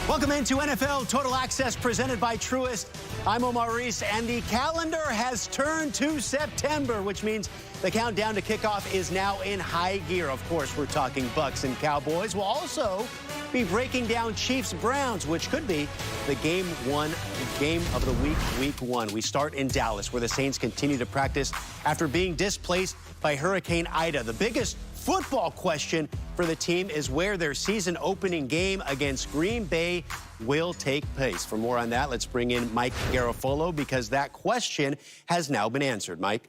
Welcome into NFL Total Access presented by Truist. I'm Omar Reese, and the calendar has turned to September, which means the countdown to kickoff is now in high gear. Of course, we're talking Bucks and Cowboys. We'll also be breaking down Chiefs-Browns, which could be the game of the week, week one. We start in Dallas, where the Saints continue to practice after being displaced by Hurricane Ida. The biggest football question for the team is where their season opening game against Green Bay will take place. For more on that, let's bring in Mike Garafolo, because that question has now been answered. Mike?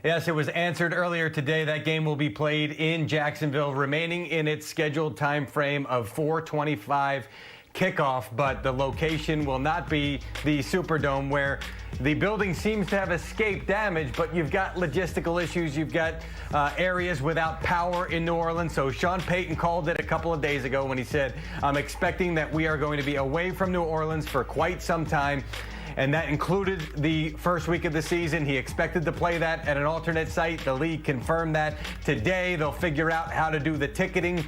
Yes, it was answered earlier today. That game will be played in Jacksonville, remaining in its scheduled time frame of 4:25 kickoff, but the location will not be the Superdome, where the building seems to have escaped damage, but you've got logistical issues. You've got areas without power in New Orleans. So Sean Payton called it a couple of days ago when he said, I'm expecting that we are going to be away from New Orleans for quite some time. And that included the first week of the season. He expected to play that at an alternate site. The league confirmed that today. They'll figure out how to do the ticketing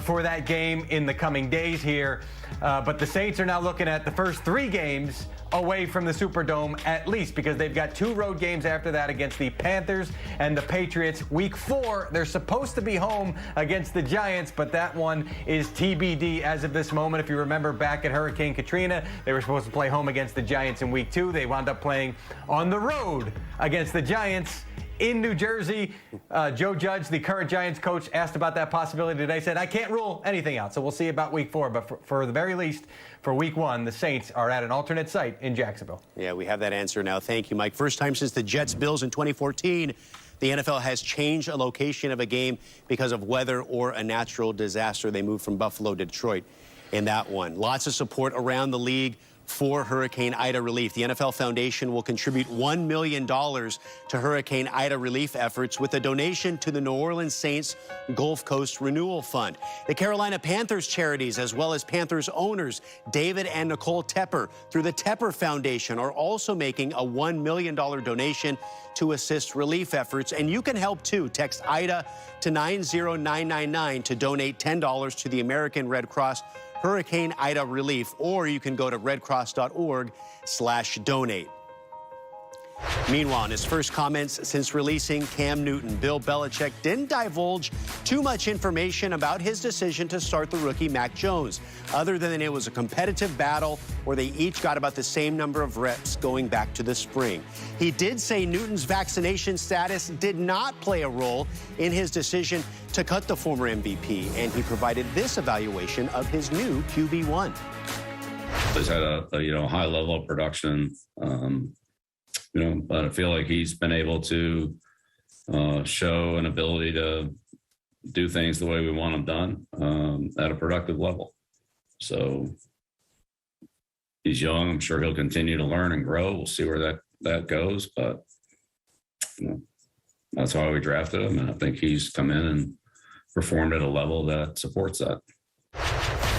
for that game in the coming days here. But the Saints are now looking at the first 3 games away from the Superdome, at least, because they've got 2 road games after that against the Panthers and the Patriots. Week 4, they're supposed to be home against the Giants, but that one is TBD as of this moment. If you remember back at Hurricane Katrina, they were supposed to play home against the Giants in week 2. They wound up playing on the road against the Giants in New Jersey. Joe Judge, the current Giants coach, asked about that possibility today, said, I can't rule anything out. So we'll see about week 4. But for the very least, for week 1, the Saints are at an alternate site in Jacksonville. Yeah, we have that answer now. Thank you, Mike. First time since the Jets-Bills in 2014, the NFL has changed a location of a game because of weather or a natural disaster. They moved from Buffalo to Detroit in that one. Lots of support around the league for Hurricane Ida relief. The NFL Foundation will contribute $1 million to Hurricane Ida relief efforts with a donation to the New Orleans Saints Gulf Coast Renewal Fund. The Carolina Panthers charities, as well as Panthers owners David and Nicole Tepper through the Tepper Foundation, are also making a $1 million donation to assist relief efforts. And you can help too. Text IDA to 90999 to donate $10 to the American Red Cross Hurricane Ida relief, or you can go to redcross.org/donate. Meanwhile, in his first comments since releasing Cam Newton, Bill Belichick didn't divulge too much information about his decision to start the rookie Mac Jones, other than it was a competitive battle where they each got about the same number of reps going back to the spring. He did say Newton's vaccination status did not play a role in his decision to cut the former MVP, and he provided this evaluation of his new QB1. He's had a high level of production. But I feel like he's been able to show an ability to do things the way we want them done at a productive level. So he's young. I'm sure he'll continue to learn and grow. We'll see where that goes. But that's why we drafted him, and I think he's come in and performed at a level that supports that.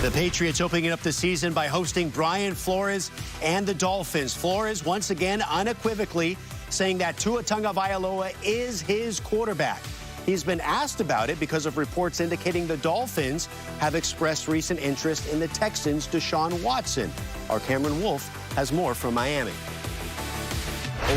The Patriots opening up the season by hosting Brian Flores and the Dolphins. Flores once again unequivocally saying that Tua Tagovailoa is his quarterback. He's been asked about it because of reports indicating the Dolphins have expressed recent interest in the Texans' Deshaun Watson. Our Cameron Wolf has more from Miami.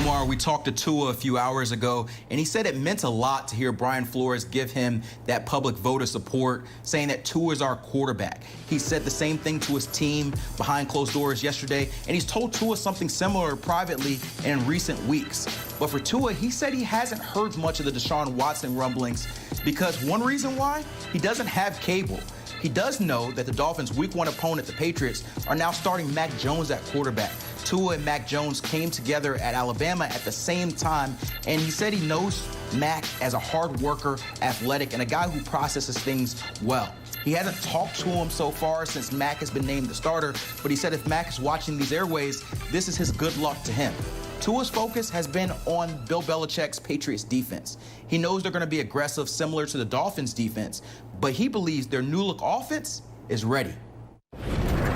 Omar, we talked to Tua a few hours ago, and he said it meant a lot to hear Brian Flores give him that public vote of support, saying that Tua is our quarterback. He said the same thing to his team behind closed doors yesterday, and he's told Tua something similar privately in recent weeks. But for Tua, he said he hasn't heard much of the Deshaun Watson rumblings because one reason why, he doesn't have cable. He does know that the Dolphins' Week 1 opponent, the Patriots, are now starting Mac Jones at quarterback. Tua and Mac Jones came together at Alabama at the same time, and he said he knows Mac as a hard worker, athletic, and a guy who processes things well. He hasn't talked to him so far since Mac has been named the starter, but he said if Mac is watching these airways, this is his good luck to him. Tua's focus has been on Bill Belichick's Patriots defense. He knows they're going to be aggressive, similar to the Dolphins defense, but he believes their new-look offense is ready.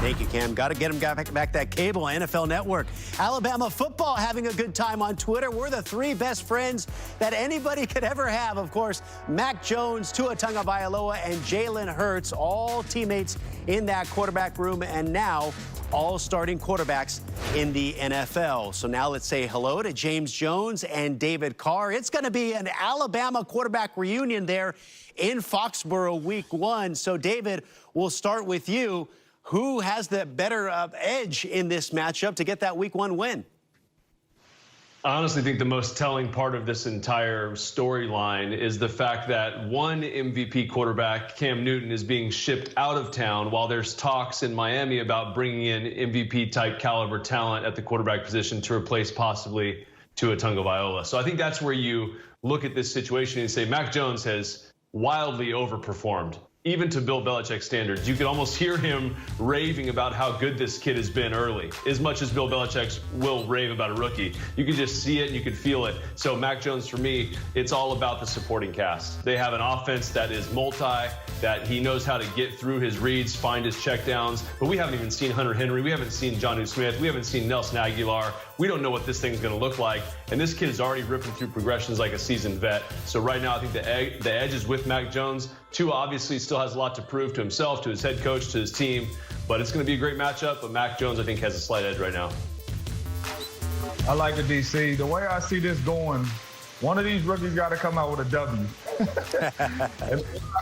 Thank you, Cam. Got to get him back that cable, NFL Network. Alabama football having a good time on Twitter. We're the three best friends that anybody could ever have. Of course, Mac Jones, Tua Tagovailoa, and Jalen Hurts, all teammates in that quarterback room, and now all starting quarterbacks in the NFL. So now let's say hello to James Jones and David Carr. It's going to be an Alabama quarterback reunion there in Foxborough week 1. So, David, we'll start with you. Who has the better edge in this matchup to get that week 1 win? I honestly think the most telling part of this entire storyline is the fact that one MVP quarterback, Cam Newton, is being shipped out of town while there's talks in Miami about bringing in MVP-type caliber talent at the quarterback position to replace possibly Tua Tagovailoa. So I think that's where you look at this situation and say Mac Jones has wildly overperformed. Even to Bill Belichick standards, you could almost hear him raving about how good this kid has been early, as much as Bill Belichick will rave about a rookie. You could just see it, you could feel it. So Mac Jones, for me, it's all about the supporting cast. They have an offense that is multi, that he knows how to get through his reads, find his checkdowns. But we haven't even seen Hunter Henry. We haven't seen Jonnu Smith. We haven't seen Nelson Aguilar. We don't know what this thing's going to look like. And this kid is already ripping through progressions like a seasoned vet. So right now, I think the edge is with Mac Jones. Tua obviously still has a lot to prove to himself, to his head coach, to his team. But it's going to be a great matchup. But Mac Jones, I think, has a slight edge right now. I like the DC. The way I see this going, one of these rookies got to come out with a W. And I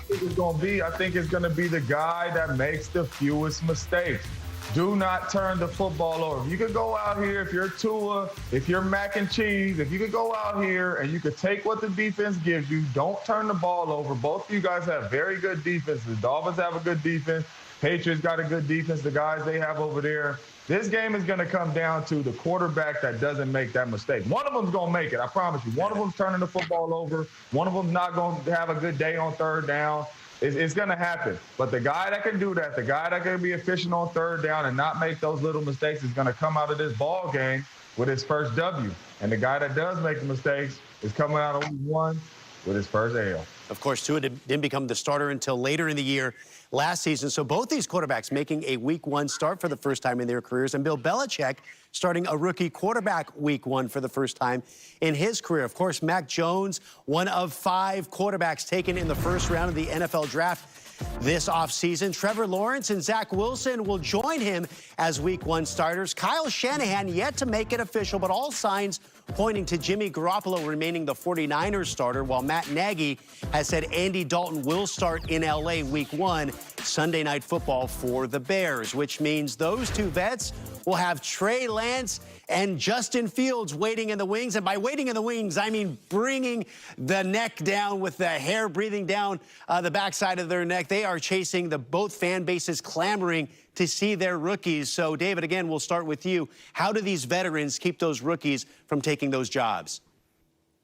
think it's going to be, I think it's going to be the guy that makes the fewest mistakes. Do not turn the football over. If you could go out here, if you're Tua, if you're Mac and Cheese, if you could go out here and you could take what the defense gives you, don't turn the ball over. Both of you guys have very good defense. The Dolphins have a good defense. Patriots got a good defense. The guys they have over there. This game is going to come down to the quarterback that doesn't make that mistake. One of them's going to make it, I promise you. One of them's turning the football over. One of them's not going to have a good day on third down. It's going to happen. But the guy that can do that, the guy that can be efficient on third down and not make those little mistakes is going to come out of this ball game with his first W. And the guy that does make the mistakes is coming out of week 1 with his first L. Of course, Tua didn't become the starter until later in the year last season. So both these quarterbacks making a week 1 start for the first time in their careers. And Bill Belichick starting a rookie quarterback week 1 for the first time in his career. Of course, Mac Jones, one of 5 quarterbacks taken in the first round of the NFL draft this offseason. Trevor Lawrence and Zach Wilson will join him as week 1 starters. Kyle Shanahan yet to make it official, but all signs pointing to Jimmy Garoppolo remaining the 49ers starter, while Matt Nagy has said Andy Dalton will start in L.A. week 1, Sunday Night Football for the Bears, which means those 2 vets will have Trey Lance and Justin Fields waiting in the wings. And by waiting in the wings, I mean bringing the neck down with the hair breathing down the backside of their neck. They are chasing both fan bases, clamoring to see their rookies. So, David, again, we'll start with you. How do these veterans keep those rookies from taking those jobs?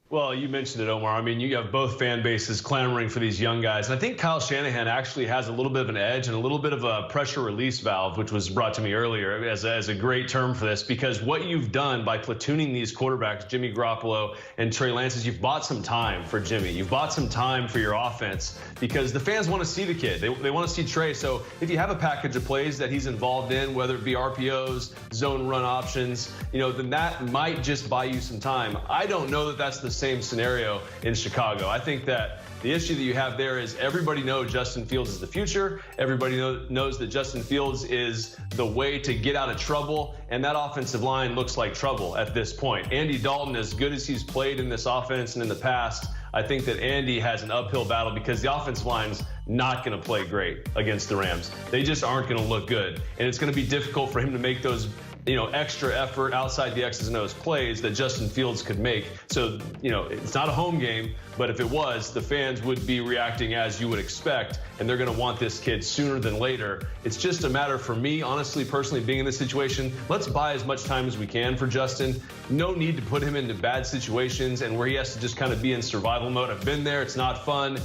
Well, you mentioned it, Omar. I mean, you have both fan bases clamoring for these young guys. And I think Kyle Shanahan actually has a little bit of an edge and a little bit of a pressure release valve, which was brought to me earlier as a great term for this, because what you've done by platooning these quarterbacks, Jimmy Garoppolo and Trey Lance, is you've bought some time for Jimmy. You've bought some time for your offense because the fans want to see the kid. They want to see Trey. So if you have a package of plays that he's involved in, whether it be RPOs, zone run options, then that might just buy you some time. I don't know that that's the same scenario in Chicago. I think that the issue that you have there is everybody knows Justin Fields is the future. Everybody knows that Justin Fields is the way to get out of trouble, and that offensive line looks like trouble at this point. Andy Dalton, as good as he's played in this offense and in the past, I think that Andy has an uphill battle because the offensive line's not going to play great against the Rams. They just aren't going to look good, and it's going to be difficult for him to make those extra effort outside the X's and O's plays that Justin Fields could make. So, it's not a home game, but if it was, the fans would be reacting as you would expect, and they're going to want this kid sooner than later. It's just a matter for me, honestly, personally, being in this situation, let's buy as much time as we can for Justin. No need to put him into bad situations and where he has to just kind of be in survival mode. I've been there. It's not fun.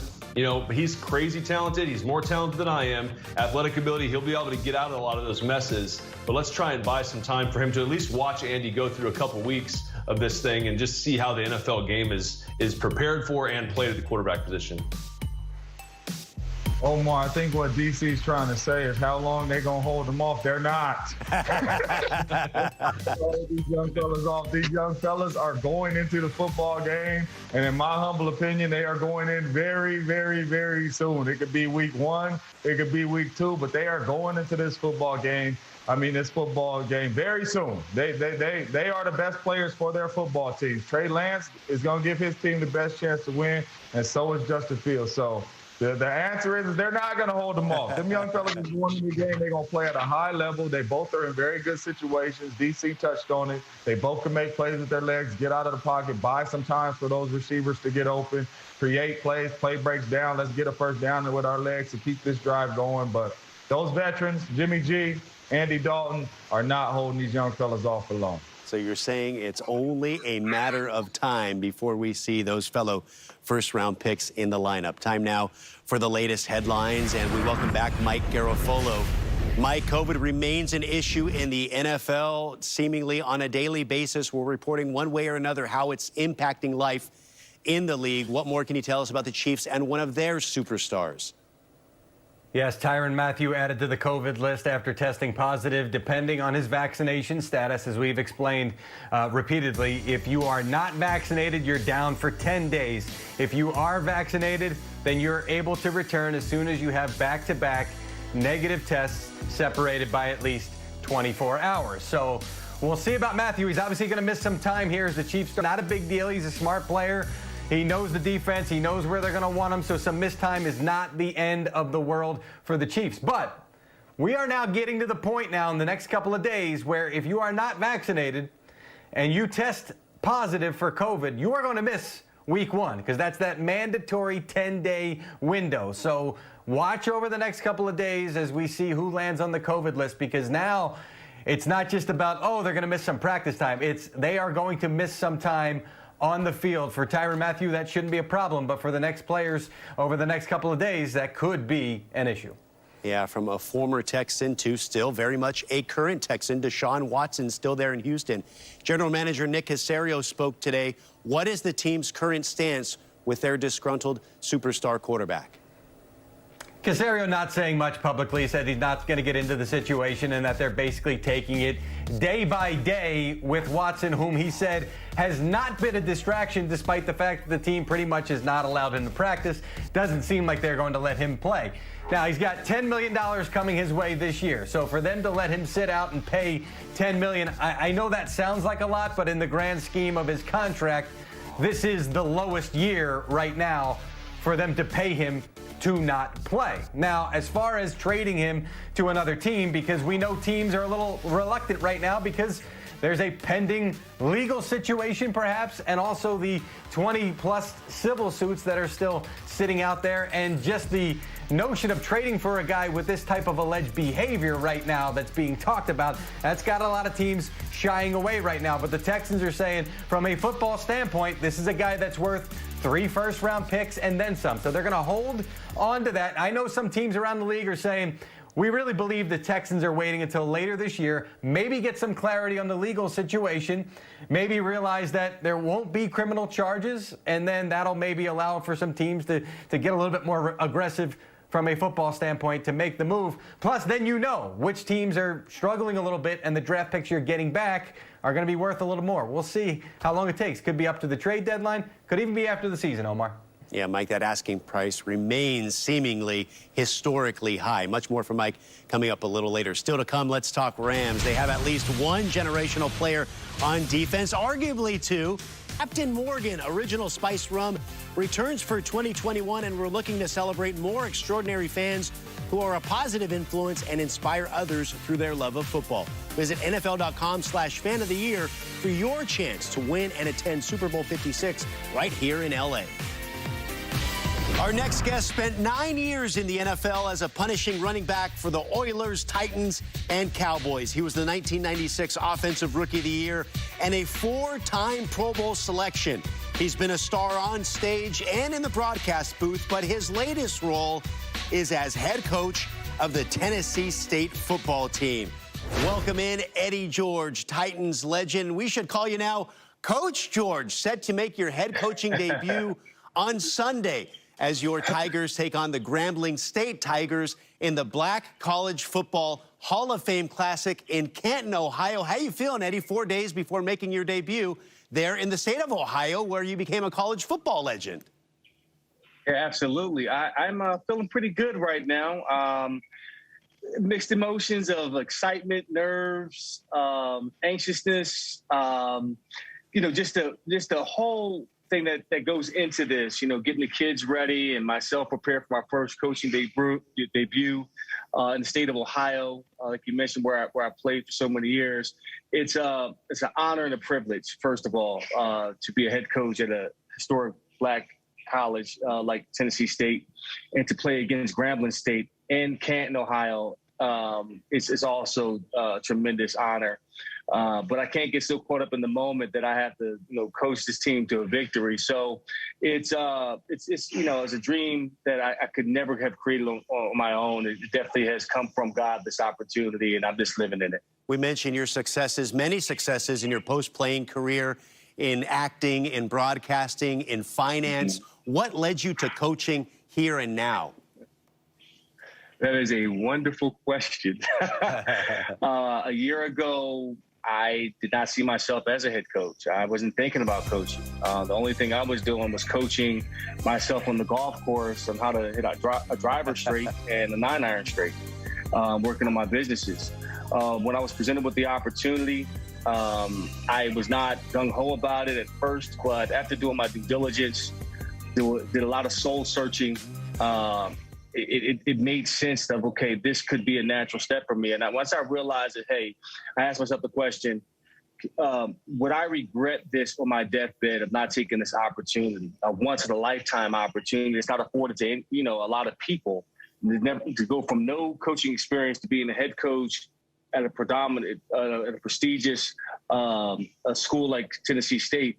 He's crazy talented. He's more talented than I am. Athletic ability, he'll be able to get out of a lot of those messes. But let's try and buy some time for him to at least watch Andy go through a couple weeks of this thing and just see how the NFL game is prepared for and played at the quarterback position. Omar, I think what DC's trying to say is how long they going to hold them off. They're not. These young fellas off. These young fellas are going into the football game, and in my humble opinion, they are going in very, very, very soon. It could be week 1, it could be week 2, but they are going into this football game. This football game very soon. They are the best players for their football teams. Trey Lance is going to give his team the best chance to win, and so is Justin Fields. So the answer is they're not going to hold them off. Them young fellas is winning the game. They're going to play at a high level. They both are in very good situations. DC touched on it. They both can make plays with their legs, get out of the pocket, buy some time for those receivers to get open, create plays, play breaks down. Let's get a first down with our legs to keep this drive going. But those veterans, Jimmy G, Andy Dalton, are not holding these young fellas off alone. So you're saying it's only a matter of time before we see those fellow first-round picks in the lineup. Time now for the latest headlines, and we welcome back Mike Garafolo. Mike, COVID remains an issue in the NFL. Seemingly on a daily basis, we're reporting one way or another how it's impacting life in the league. What more can you tell us about the Chiefs and one of their superstars? Yes, Tyrann Mathieu added to the COVID list after testing positive, depending on his vaccination status, as we've explained repeatedly. If you are not vaccinated, you're down for 10 days. If you are vaccinated, then you're able to return as soon as you have back-to-back negative tests separated by at least 24 hours. So we'll see about Mathieu. He's obviously going to miss some time here as the Chiefs. Not a big deal. He's a smart player. He knows the defense. He knows where they're going to want him. So some missed time is not the end of the world for the Chiefs. But we are now getting to the point now in the next couple of days where if you are not vaccinated and you test positive for COVID, you are going to miss week 1 because that's that mandatory 10-day window. So watch over the next couple of days as we see who lands on the COVID list, because now it's not just about, oh, they're going to miss some practice time. It's they are going to miss some time on the field. For Tyrann Mathieu, that shouldn't be a problem, but for the next players over the next couple of days, that could be an issue. Yeah, from a former Texan to still very much a current Texan, Deshaun Watson still there in Houston. General Manager Nick Caserio spoke today. What is the team's current stance with their disgruntled superstar quarterback? Caserio not saying much publicly. Said he's not going to get into the situation and that they're basically taking it day by day with Watson, whom he said has not been a distraction despite the fact that the team pretty much is not allowed him to practice. Doesn't seem like they're going to let him play. Now, he's got $10 million coming his way this year. So for them to let him sit out and pay $10 million, I know that sounds like a lot, but in the grand scheme of his contract, this is the lowest year right now for them to pay him to not play. Now, as far as trading him to another team, because we know teams are a little reluctant right now because there's a pending legal situation perhaps, and also the 20-plus civil suits that are still sitting out there, and just the notion of trading for a guy with this type of alleged behavior right now that's being talked about, that's got a lot of teams shying away right now. But the Texans are saying, from a football standpoint, this is a guy that's worth 3 first-round picks and then some. So they're going to hold on to that. I know some teams around the league are saying, we really believe the Texans are waiting until later this year, maybe get some clarity on the legal situation, maybe realize that there won't be criminal charges, and then that'll maybe allow for some teams to get a little bit more aggressive from a football standpoint to make the move. Plus, then you know which teams are struggling a little bit, and the draft picks you're getting back are going to be worth a little more. We'll see how long it takes. Could be up to the trade deadline. Could even be after the season, Omar. Yeah, Mike, that asking price remains seemingly historically high. Much more from Mike coming up a little later. Still to come, let's talk Rams. They have at least one generational player on defense, arguably 2. Captain Morgan, original Spice Rum, returns for 2021, and we're looking to celebrate more extraordinary fans who are a positive influence and inspire others through their love of football. Visit NFL.com/fan of the year for your chance to win and attend Super Bowl 56 right here in LA. Our next guest spent 9 years in the NFL as a punishing running back for the Oilers, Titans, and Cowboys. He was the 1996 Offensive Rookie of the Year and a 4-time Pro Bowl selection. He's been a star on stage and in the broadcast booth, but his latest role is as head coach of the Tennessee State football team. Welcome in Eddie George, Titans legend. We should call you now Coach George, set to make your head coaching debut on Sunday. as your Tigers take on the Grambling State Tigers in the Black College Football Hall of Fame Classic in Canton, Ohio. How you feeling, Eddie, 4 days before making your debut there in the state of Ohio, where you became a college football legend? Yeah, absolutely. I'm feeling pretty good right now. Mixed emotions of excitement, nerves, anxiousness, just the whole thing that goes into this, getting the kids ready and myself prepared for my first coaching debut in the state of Ohio, like you mentioned, where I played for so many years. It's an honor and a privilege, first of all, to be a head coach at a historic Black college like Tennessee State, and to play against Grambling State in Canton, Ohio. It's also a tremendous honor. But I can't get so caught up in the moment that I have to, coach this team to a victory. So it's it's a dream that I could never have created on my own. It definitely has come from God, this opportunity, and I'm just living in it. We mentioned your successes, many successes in your post-playing career, in acting, in broadcasting, in finance. What led you to coaching here and now? That is a wonderful question. A year ago, I did not see myself as a head coach. I wasn't thinking about coaching. The only thing I was doing was coaching myself on the golf course on how to hit a driver straight and a 9-iron straight, working on my businesses. When I was presented with the opportunity, I was not gung-ho about it at first, but after doing my due diligence, did a lot of soul searching, it made sense of, okay, this could be a natural step for me. And once I realized that, hey, I asked myself the question, would I regret this on my deathbed of not taking this opportunity, a once-in-a-lifetime opportunity? It's not afforded to, a lot of people. To go from no coaching experience to being a head coach at a prestigious school like Tennessee State,